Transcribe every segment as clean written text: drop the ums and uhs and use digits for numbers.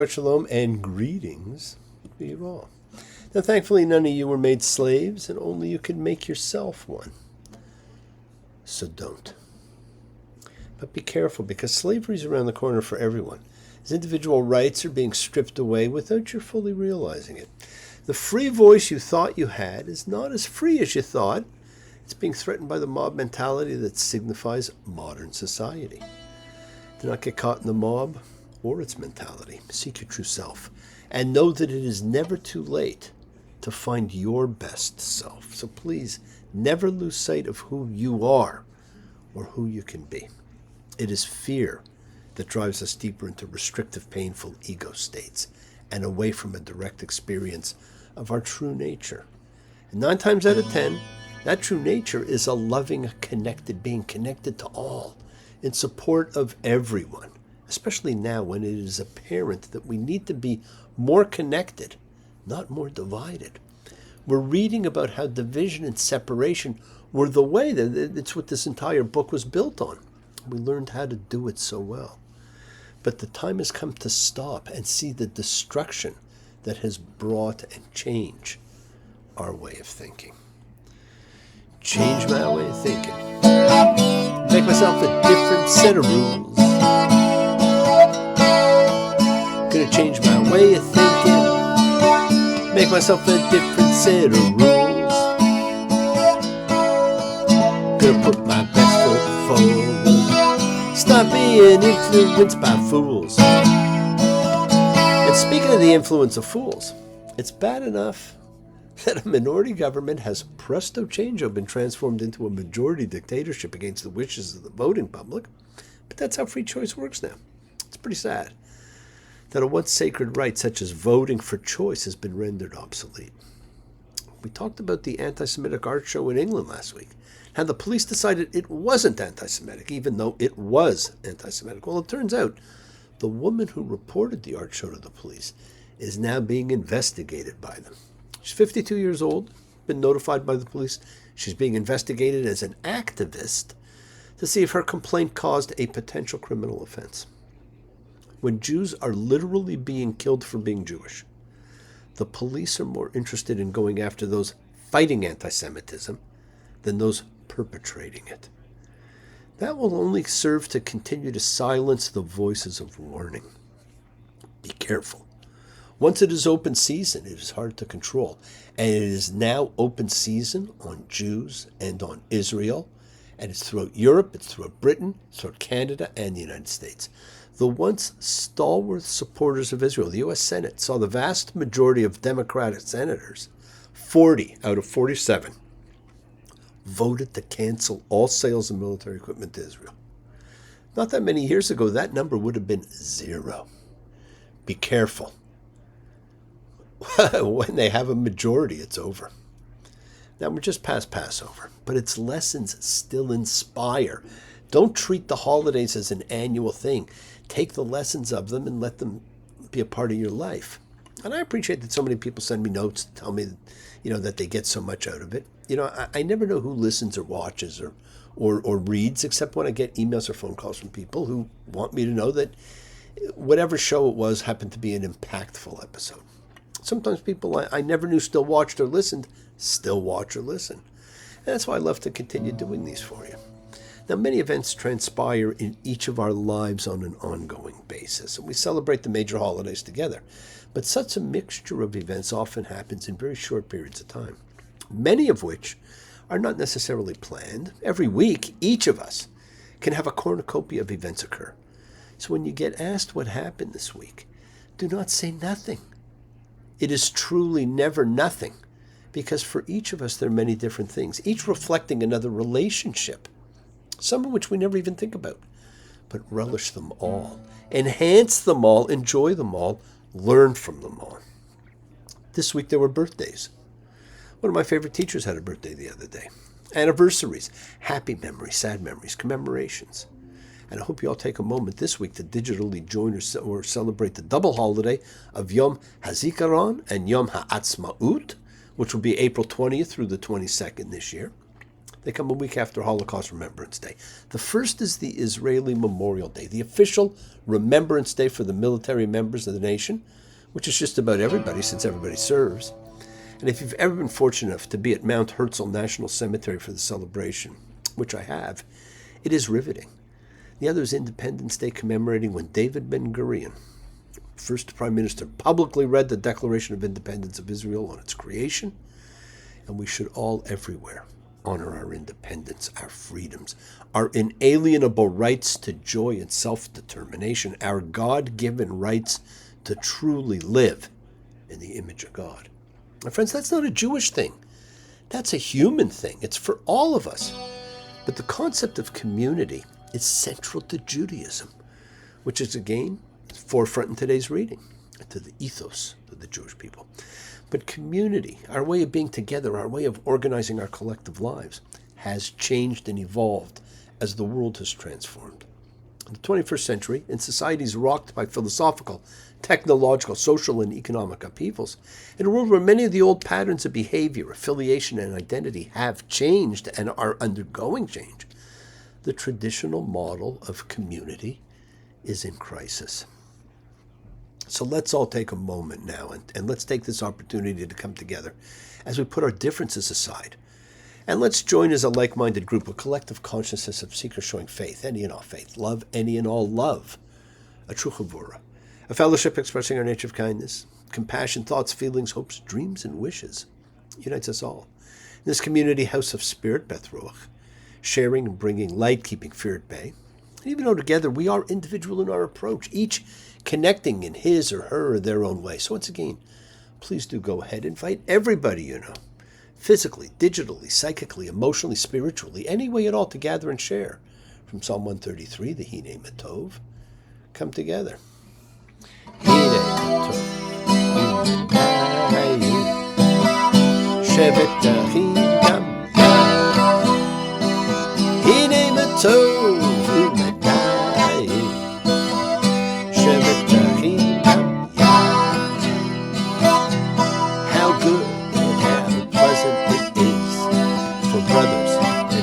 Shalom and greetings to you all. Now, thankfully, none of you were made slaves, and only you can make yourself one. So don't. But be careful, because slavery is around the corner for everyone, as individual rights are being stripped away without your fully realizing it. The free voice you thought you had is not as free as you thought. It's being threatened by the mob mentality that signifies modern society. Do not get caught in the mob or its mentality. Seek your true self, and know that it is never too late to find your best self. So please, never lose sight of who you are or who you can be. It is fear that drives us deeper into restrictive, painful ego states and away from a direct experience of our true nature. And 9 times out of 10, that true nature is a loving, connected being, connected to all, in support of everyone. Especially now when it is apparent that we need to be more connected, not more divided. We're reading about how division and separation were the way that it's what this entire book was built on. We learned how to do it so well. But the time has come to stop and see the destruction that has brought and change our way of thinking. Change my way of thinking. Make myself a different set of rules. Gonna change my way of thinking. Make myself a different set of rules. Gonna put my best foot forward. Stop being influenced by fools. And speaking of the influence of fools, it's bad enough that a minority government has presto changeo been transformed into a majority dictatorship against the wishes of the voting public. But that's how free choice works now. It's pretty sad that a once sacred right such as voting for choice has been rendered obsolete. We talked about the anti-Semitic art show in England last week, how the police decided it wasn't anti-Semitic, even though it was anti-Semitic. Well, it turns out the woman who reported the art show to the police is now being investigated by them. She's 52 years old, been notified by the police. She's being investigated as an activist to see if her complaint caused a potential criminal offense. When Jews are literally being killed for being Jewish, the police are more interested in going after those fighting anti-Semitism than those perpetrating it. That will only serve to continue to silence the voices of warning. Be careful. Once it is open season, it is hard to control. And it is now open season on Jews and on Israel. And it's throughout Europe, it's throughout Britain, it's throughout Canada and the United States. The once stalwart supporters of Israel, the U.S. Senate, saw the vast majority of Democratic senators, 40 out of 47, voted to cancel all sales of military equipment to Israel. Not that many years ago, that number would have been 0. Be careful. When they have a majority, it's over. Now, we're just past Passover, but its lessons still inspire. Don't treat the holidays as an annual thing. Take the lessons of them and let them be a part of your life. And I appreciate that so many people send me notes, tell me, that they get so much out of it. I never know who listens or watches or reads, except when I get emails or phone calls from people who want me to know that whatever show it was happened to be an impactful episode. Sometimes people I never knew still watched or listened, still watch or listen. And that's why I love to continue doing these for you. Now, many events transpire in each of our lives on an ongoing basis, and we celebrate the major holidays together. But such a mixture of events often happens in very short periods of time, many of which are not necessarily planned. Every week, each of us can have a cornucopia of events occur. So when you get asked what happened this week, do not say nothing. It is truly never nothing, because for each of us there are many different things, each reflecting another relationship, some of which we never even think about. But relish them all, enhance them all, enjoy them all, learn from them all. This week there were birthdays. One of my favorite teachers had a birthday the other day. Anniversaries, happy memories, sad memories, commemorations. And I hope you all take a moment this week to digitally join or celebrate the double holiday of Yom HaZikaron and Yom HaAtzmaut, which will be April 20th through the 22nd this year. They come a week after Holocaust Remembrance Day. The first is the Israeli Memorial Day, the official Remembrance Day for the military members of the nation, which is just about everybody since everybody serves. And if you've ever been fortunate enough to be at Mount Herzl National Cemetery for the celebration, which I have, it is riveting. The other is Independence Day, commemorating when David Ben-Gurion, first Prime Minister, publicly read the Declaration of Independence of Israel on its creation. And we should all everywhere honor our independence, our freedoms, our inalienable rights to joy and self-determination, our God-given rights to truly live in the image of God. My friends, that's not a Jewish thing. That's a human thing. It's for all of us. But the concept of community is central to Judaism, which is, again, forefront in today's reading, to the ethos of the Jewish people. But community, our way of being together, our way of organizing our collective lives, has changed and evolved as the world has transformed. In the 21st century, in societies rocked by philosophical, technological, social, and economic upheavals, in a world where many of the old patterns of behavior, affiliation, and identity have changed and are undergoing change, the traditional model of community is in crisis. So let's all take a moment now and let's take this opportunity to come together as we put our differences aside. And let's join as a like-minded group, a collective consciousness of seekers showing faith, any and all faith, love, any and all love, a true chavura, a fellowship expressing our nature of kindness, compassion, thoughts, feelings, hopes, dreams, and wishes. Unites us all. In this community house of spirit, Beth Ruach, sharing and bringing light, keeping fear at bay. And even though together we are individual in our approach, each connecting in his or her or their own way. So once again, please do go ahead. Invite everybody you know, physically, digitally, psychically, emotionally, spiritually, any way at all, to gather and share. From Psalm 133, the Hine Matov, come together. Hine Matov, Shevet Achim Gam Hine Matov,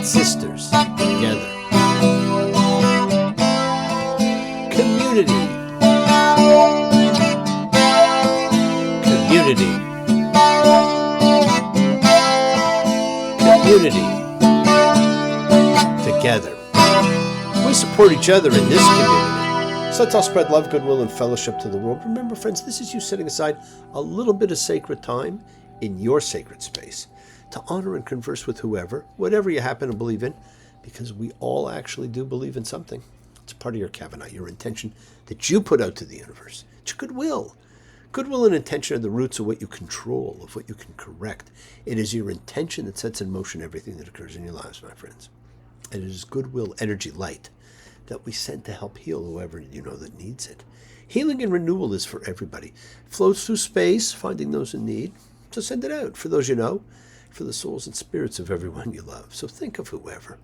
sisters together. Community. Community. Community. Together. We support each other in this community. So let's all spread love, goodwill, and fellowship to the world. Remember, friends, this is you setting aside a little bit of sacred time in your sacred space to honor and converse with whoever, whatever you happen to believe in, because we all actually do believe in something. It's part of your kavanah, your intention that you put out to the universe. It's your goodwill. Goodwill and intention are the roots of what you control, of what you can correct. It is your intention that sets in motion everything that occurs in your lives, my friends. And it is goodwill, energy, light that we send to help heal whoever you know that needs it. Healing and renewal is for everybody. It flows through space, finding those in need. So send it out for those you know, for the souls and spirits of everyone you love. So think of whoever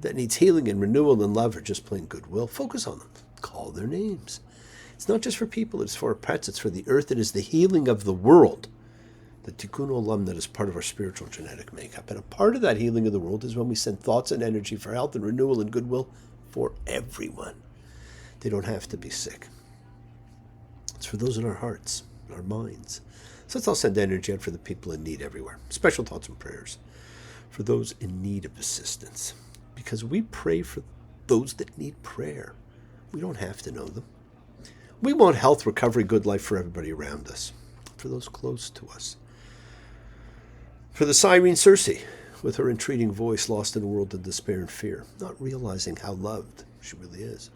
that needs healing and renewal and love, or just plain goodwill. Focus on them. Call their names. It's not just for people, it's for pets, it's for the earth. It is the healing of the world, the tikkun olam, that is part of our spiritual genetic makeup. And a part of that healing of the world is when we send thoughts and energy for health and renewal and goodwill for everyone. They don't have to be sick. It's for those in our hearts, our minds. So let's all send energy out for the people in need everywhere. Special thoughts and prayers for those in need of assistance. Because we pray for those that need prayer. We don't have to know them. We want health, recovery, good life for everybody around us. For those close to us. For the siren Circe, with her entreating voice, lost in a world of despair and fear, not realizing how loved she really is.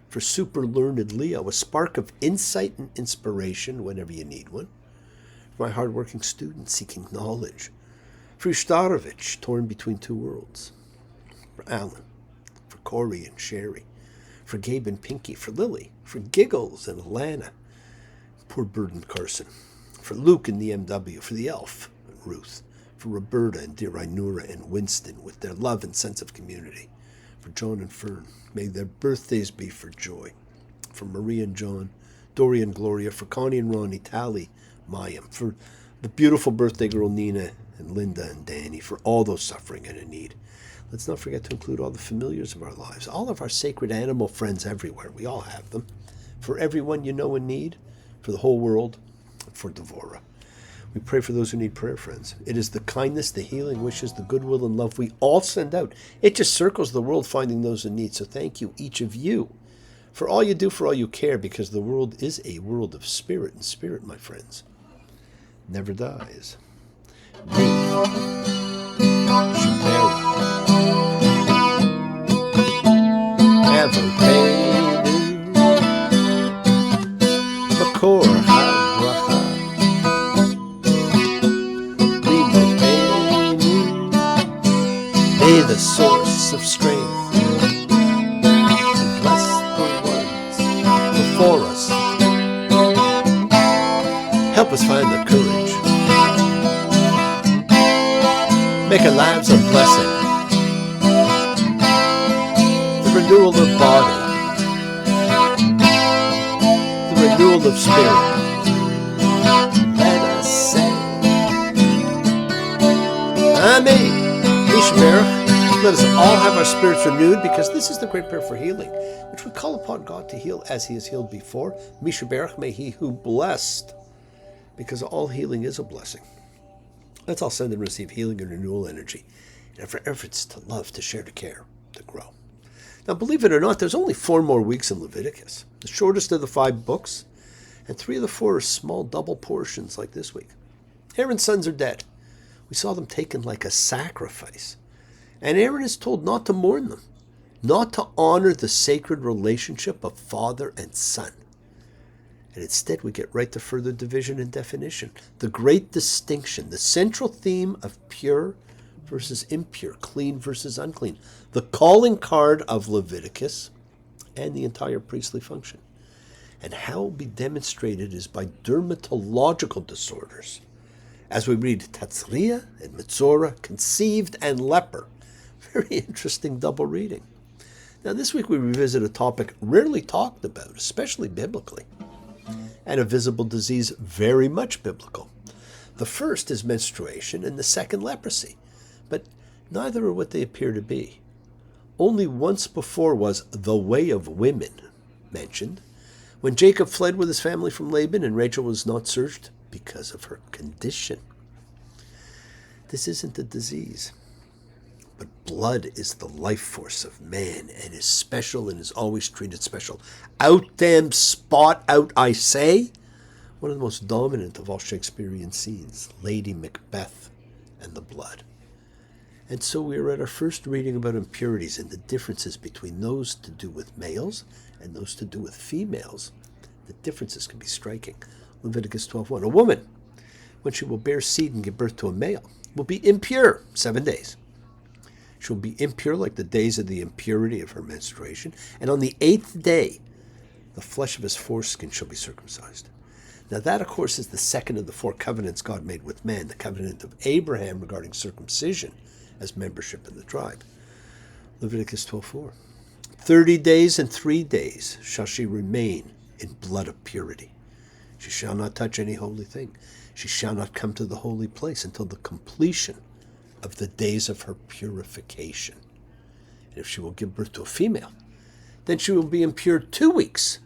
For super learned Leo, a spark of insight and inspiration whenever you need one. For my hard-working students seeking knowledge. For Ishtarovich, torn between two worlds. For Alan. For Corey and Sherry. For Gabe and Pinky. For Lily. For Giggles and Alana. Poor Bird and Carson. For Luke and the MW. For the Elf and Ruth. For Roberta and dear Inura and Winston with their love and sense of community. For John and Fern. May their birthdays be for joy. For Maria and John. Dory and Gloria. For Connie and Ronnie. Tally. Mayim, for the beautiful birthday girl Nina and Linda and Danny, for all those suffering and in need. Let's not forget to include all the familiars of our lives, all of our sacred animal friends everywhere. We all have them. For everyone you know in need, for the whole world, and for Devorah. We pray for those who need prayer, friends. It is the kindness, the healing wishes, the goodwill and love we all send out. It just circles the world finding those in need. So thank you, each of you, for all you do, for all you care, because the world is a world of spirit, and spirit, my friends, never dies. May the source of strength and bless the ones before us. Help us find the courage. Make our lives a blessing. The renewal of body. The renewal of spirit. Let us say, Amen. Let us all have our spirits renewed, because this is the great prayer for healing, which we call upon God to heal as he has healed before. Mishaberach, may he who blessed, because all healing is a blessing. Let's all send and receive healing and renewal energy, and for efforts to love, to share, to care, to grow. Now, believe it or not, there's only 4 more weeks in Leviticus, the shortest of the 5 books, and 3 of the 4 are small double portions like this week. Aaron's sons are dead. We saw them taken like a sacrifice. And Aaron is told not to mourn them, not to honor the sacred relationship of father and son. And instead we get right to further division and definition. The great distinction, the central theme of pure versus impure, clean versus unclean. The calling card of Leviticus and the entire priestly function. And how it will be demonstrated is by dermatological disorders. As we read tazria and metzorah, conceived and leper. Very interesting double reading. Now this week we revisit a topic rarely talked about, especially biblically, and a visible disease very much biblical. The first is menstruation and the second leprosy, but neither are what they appear to be. Only once before was the way of women mentioned, when Jacob fled with his family from Laban and Rachel was not searched because of her condition. This isn't a disease. But blood is the life force of man and is special and is always treated special. Out damn spot out, I say. One of the most dominant of all Shakespearean scenes, Lady Macbeth and the blood. And so we are at our first reading about impurities and the differences between those to do with males and those to do with females. The differences can be striking. Leviticus 12:1. A woman, when she will bear seed and give birth to a male, will be impure 7 days. She will be impure like the days of the impurity of her menstruation. And on the 8th day, the flesh of his foreskin shall be circumcised. Now that, of course, is the second of the 4 covenants God made with man. The covenant of Abraham regarding circumcision as membership in the tribe. Leviticus 12:4. 30 days and 3 days shall she remain in blood of purity. She shall not touch any holy thing. She shall not come to the holy place until the completion of the days of her purification. And if she will give birth to a female, then she will be impure 2 weeks,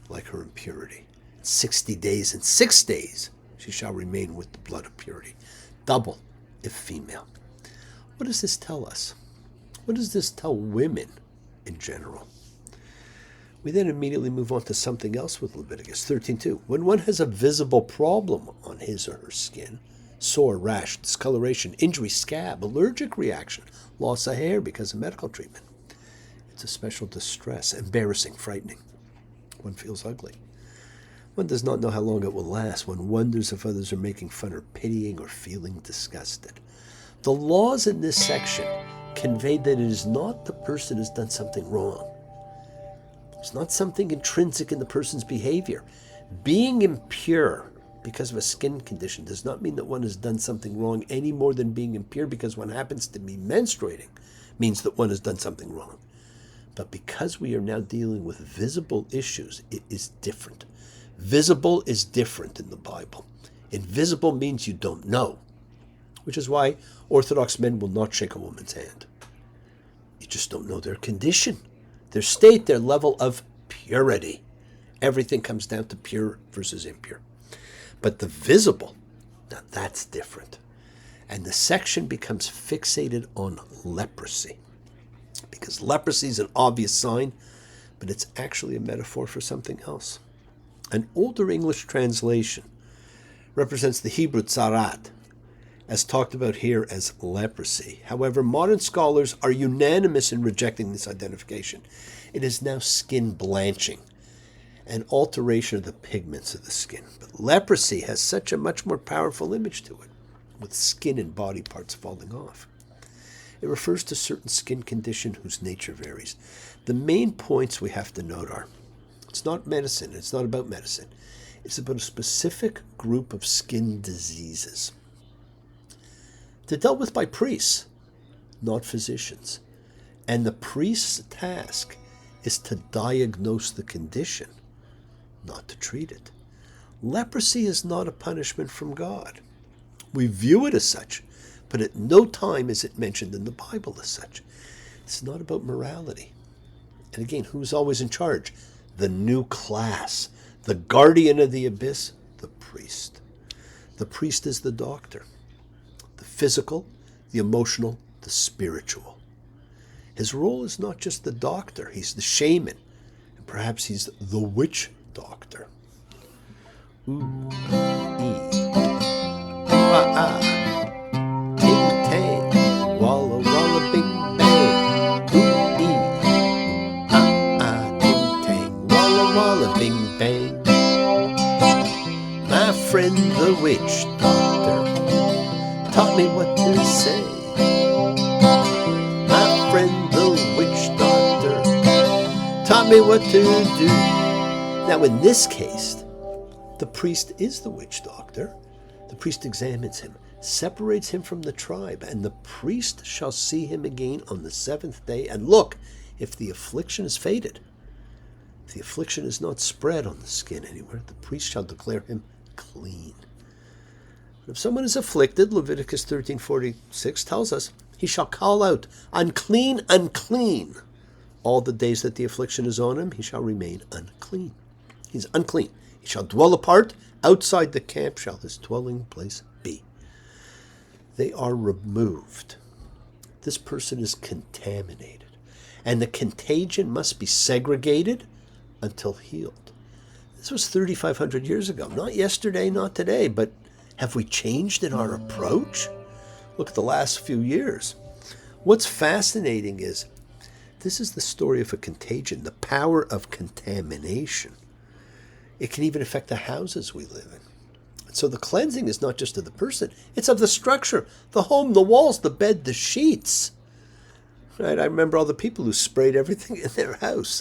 like her impurity. 60 days and 6 days she shall remain with the blood of purity, double if female. What does this tell us? What does this tell women in general? We then immediately move on to something else with Leviticus 13:2. When one has a visible problem on his or her skin, sore, rash, discoloration, injury, scab, allergic reaction, loss of hair because of medical treatment. It's a special distress, embarrassing, frightening. One feels ugly. One does not know how long it will last. One wonders if others are making fun or pitying or feeling disgusted. The laws in this section convey that it is not the person who's done something wrong. It's not something intrinsic in the person's behavior. Being impure because of a skin condition does not mean that one has done something wrong any more than being impure because one happens to be menstruating means that one has done something wrong. But because we are now dealing with visible issues, it is different. Visible is different in the Bible. Invisible means you don't know. which is why Orthodox men will not shake a woman's hand. You just don't know their condition, their state, their level of purity. Everything comes down to pure versus impure. But the visible, now that's different. And the section becomes fixated on leprosy. Because leprosy is an obvious sign, but it's actually a metaphor for something else. An older English translation represents the Hebrew tzarat, as talked about here as leprosy. However, modern scholars are unanimous in rejecting this identification. It is now skin blanching, an alteration of the pigments of the skin. But leprosy has such a much more powerful image to it, with skin and body parts falling off. It refers to certain skin condition whose nature varies. The main points we have to note are, it's not medicine, it's not about medicine. It's about a specific group of skin diseases. They're dealt with by priests, not physicians. And the priest's task is to diagnose the condition, not to treat it. Leprosy is not a punishment from God. We view it as such, but at no time is it mentioned in the Bible as such. It's not about morality. And again, who's always in charge? The new class, the guardian of the abyss, the priest. The priest is the doctor, the physical, the emotional, the spiritual. His role is not just the doctor, he's the shaman, and perhaps he's the witch doctor. Ooh, ting tang, walla walla bing bang. Ting tang, walla walla bing bang. My friend the witch doctor taught me what to say. My friend the witch doctor taught me what to do. Now in this case, the priest is the witch doctor. The priest examines him, separates him from the tribe, and the priest shall see him again on the seventh day. And look, if the affliction is faded, if the affliction is not spread on the skin anywhere, the priest shall declare him clean. If someone is afflicted, Leviticus 13:46 tells us, he shall call out, unclean, unclean. All the days that the affliction is on him, he shall remain unclean. He's unclean. He shall dwell apart. Outside the camp shall his dwelling place be. They are removed. This person is contaminated. And the contagion must be segregated until healed. This was 3,500 years ago. Not yesterday, not today, but have we changed in our approach? Look at the last few years. What's fascinating is this is the story of a contagion, the power of contamination. It can even affect the houses we live in. So the cleansing is not just of the person, it's of the structure, the home, the walls, the bed, the sheets. Right? I remember all the people who sprayed everything in their house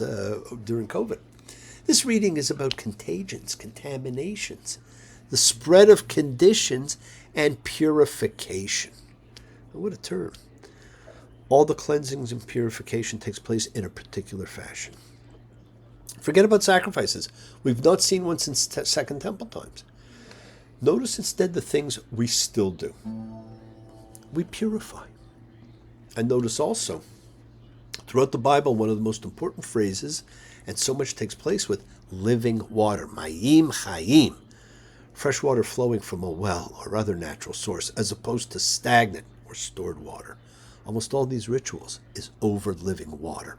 during COVID. This reading is about contagions, contaminations, the spread of conditions, and purification. What a term. All the cleansings and purification takes place in a particular fashion. Forget about sacrifices. We've not seen one since Second Temple times. Notice instead the things we still do. We purify. And notice also, throughout the Bible, one of the most important phrases, and so much takes place with living water, mayim chayim, fresh water flowing from a well or other natural source, as opposed to stagnant or stored water. Almost all these rituals is over living water.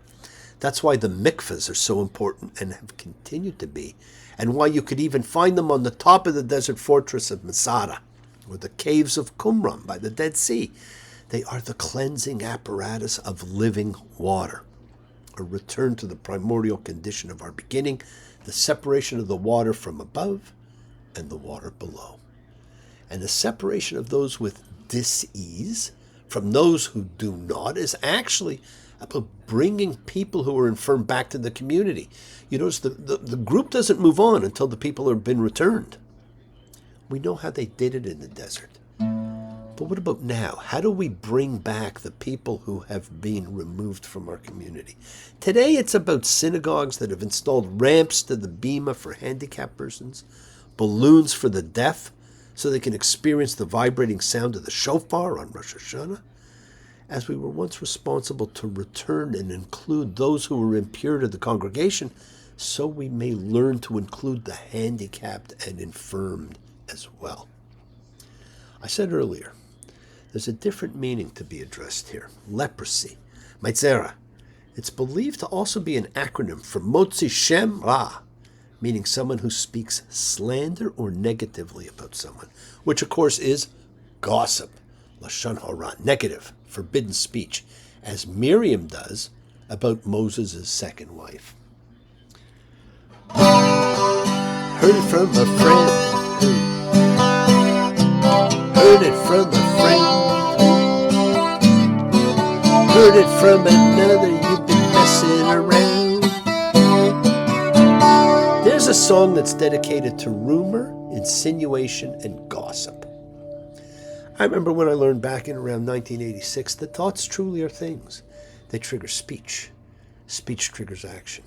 That's why the mikvahs are so important and have continued to be, and why you could even find them on the top of the desert fortress of Masada, or the caves of Qumran by the Dead Sea. They are the cleansing apparatus of living water, a return to the primordial condition of our beginning, the separation of the water from above and the water below, and the separation of those with dis-ease from those who do not is actually about bringing people who are infirm back to the community. You notice the group doesn't move on until the people have been returned. We know how they did it in the desert. But what about now? How do we bring back the people who have been removed from our community? Today it's about synagogues that have installed ramps to the bima for handicapped persons, balloons for the deaf, so they can experience the vibrating sound of the shofar on Rosh Hashanah, as we were once responsible to return and include those who were impure to the congregation, so we may learn to include the handicapped and infirmed as well. I said earlier, there's a different meaning to be addressed here. Leprosy, metzorah. It's believed to also be an acronym for Motzi Shem Ra, meaning someone who speaks slander or negatively about someone, which of course is gossip, lashon hara, negative, forbidden speech, as Miriam does about Moses' second wife. Heard it from a friend. Heard it from a friend. Heard it from another. You've been messing around. There's a song that's dedicated to rumor, insinuation, and gossip. I remember when I learned back in around 1986 that thoughts truly are things. They trigger speech. Speech triggers action.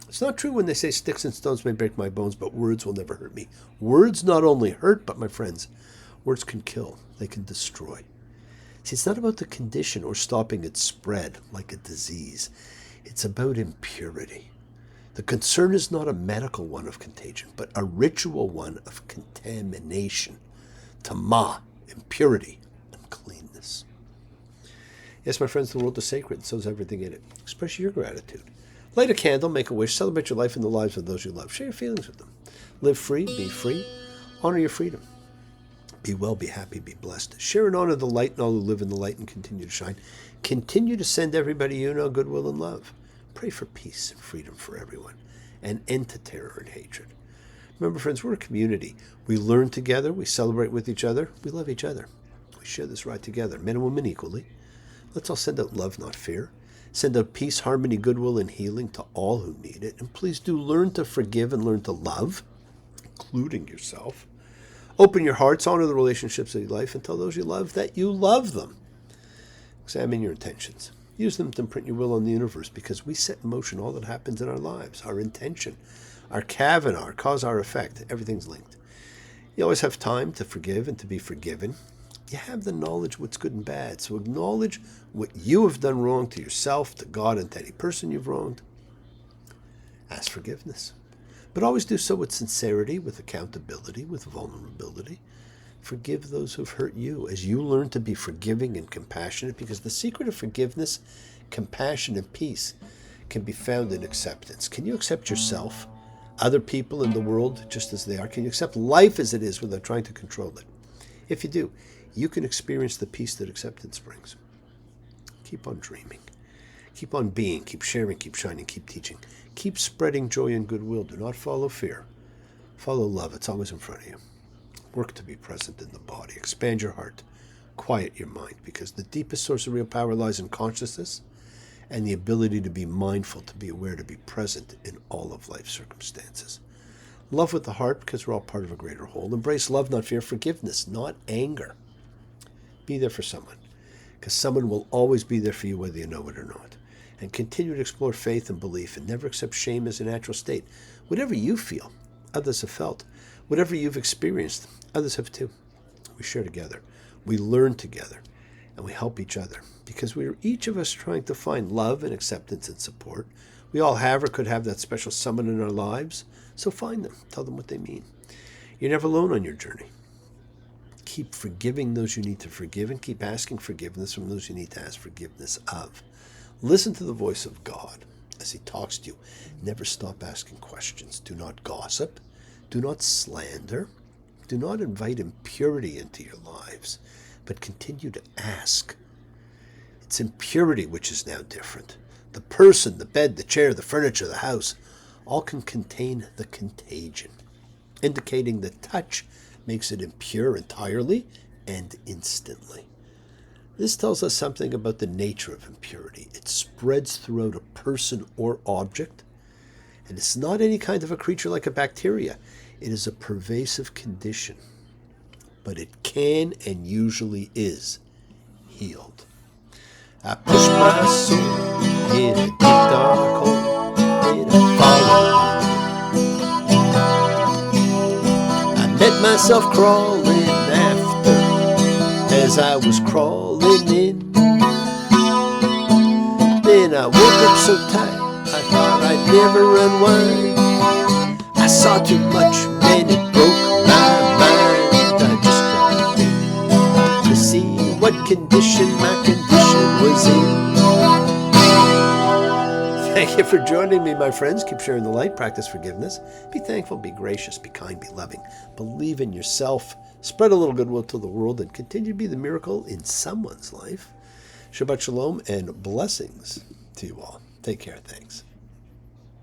It's not true when they say sticks and stones may break my bones, but words will never hurt me. Words not only hurt, but my friends, words can kill. They can destroy. See, it's not about the condition or stopping its spread like a disease. It's about impurity. The concern is not a medical one of contagion, but a ritual one of contamination. Tamah, impurity, uncleanness. Yes, my friends, the world is sacred, and so is everything in it. Express your gratitude. Light a candle, make a wish, celebrate your life and the lives of those you love. Share your feelings with them. Live free, be free, honor your freedom. Be well, be happy, be blessed. Share and honor the light and all who live in the light and continue to shine. Continue to send everybody you know goodwill and love. Pray for peace and freedom for everyone, and end to terror and hatred. Remember, friends, we're a community. We learn together, we celebrate with each other, we love each other. We share this ride together, men and women equally. Let's all send out love, not fear. Send out peace, harmony, goodwill, and healing to all who need it. And please do learn to forgive and learn to love, including yourself. Open your hearts, honor the relationships of your life, and tell those you love that you love them. Examine your intentions. Use them to imprint your will on the universe, because we set in motion all that happens in our lives. Our intention, our kavana, our cause, our effect, everything's linked. You always have time to forgive and to be forgiven. You have the knowledge of what's good and bad. So acknowledge what you have done wrong to yourself, to God, and to any person you've wronged. Ask forgiveness. But always do so with sincerity, with accountability, with vulnerability. Forgive those who've hurt you as you learn to be forgiving and compassionate, because the secret of forgiveness, compassion, and peace can be found in acceptance. Can you accept yourself, other people in the world just as they are? Can you accept life as it is without trying to control it? If you do, you can experience the peace that acceptance brings. Keep on dreaming. Keep on being. Keep sharing. Keep shining. Keep teaching. Keep spreading joy and goodwill. Do not follow fear. Follow love. It's always in front of you. Work to be present in the body. Expand your heart. Quiet your mind, because the deepest source of real power lies in consciousness and the ability to be mindful, to be aware, to be present in all of life's circumstances. Love with the heart, because we're all part of a greater whole. Embrace love, not fear. Forgiveness, not anger. Be there for someone, because someone will always be there for you whether you know it or not. And continue to explore faith and belief, and never accept shame as a natural state. Whatever you feel, others have felt. Whatever you've experienced, others have too. We share together. We learn together. And we help each other, because we are each of us trying to find love and acceptance and support. We all have or could have that special someone in our lives. So find them. Tell them what they mean. You're never alone on your journey. Keep forgiving those you need to forgive, and keep asking forgiveness from those you need to ask forgiveness of. Listen to the voice of God as he talks to you. Never stop asking questions. Do not gossip. Do not slander. Do not invite impurity into your lives, but continue to ask. It's impurity which is now different. The person, the bed, the chair, the furniture, the house, all can contain the contagion, indicating that touch makes it impure entirely and instantly. This tells us something about the nature of impurity. It spreads throughout a person or object, and it's not any kind of a creature like a bacteria. It is a pervasive condition, but it can and usually is healed. I push my soul in a deep dark hole, in a fallen. I met myself crawling after as I was crawling in. Then I woke up so tight, I thought I'd never unwind. I saw too much, man, it broke my mind. I just dropped in to see what condition my condition was in. Thank you for joining me, my friends. Keep sharing the light, practice forgiveness. Be thankful, be gracious, be kind, be loving. Believe in yourself. Spread a little goodwill to the world and continue to be the miracle in someone's life. Shabbat shalom and blessings to you all. Take care. Thanks.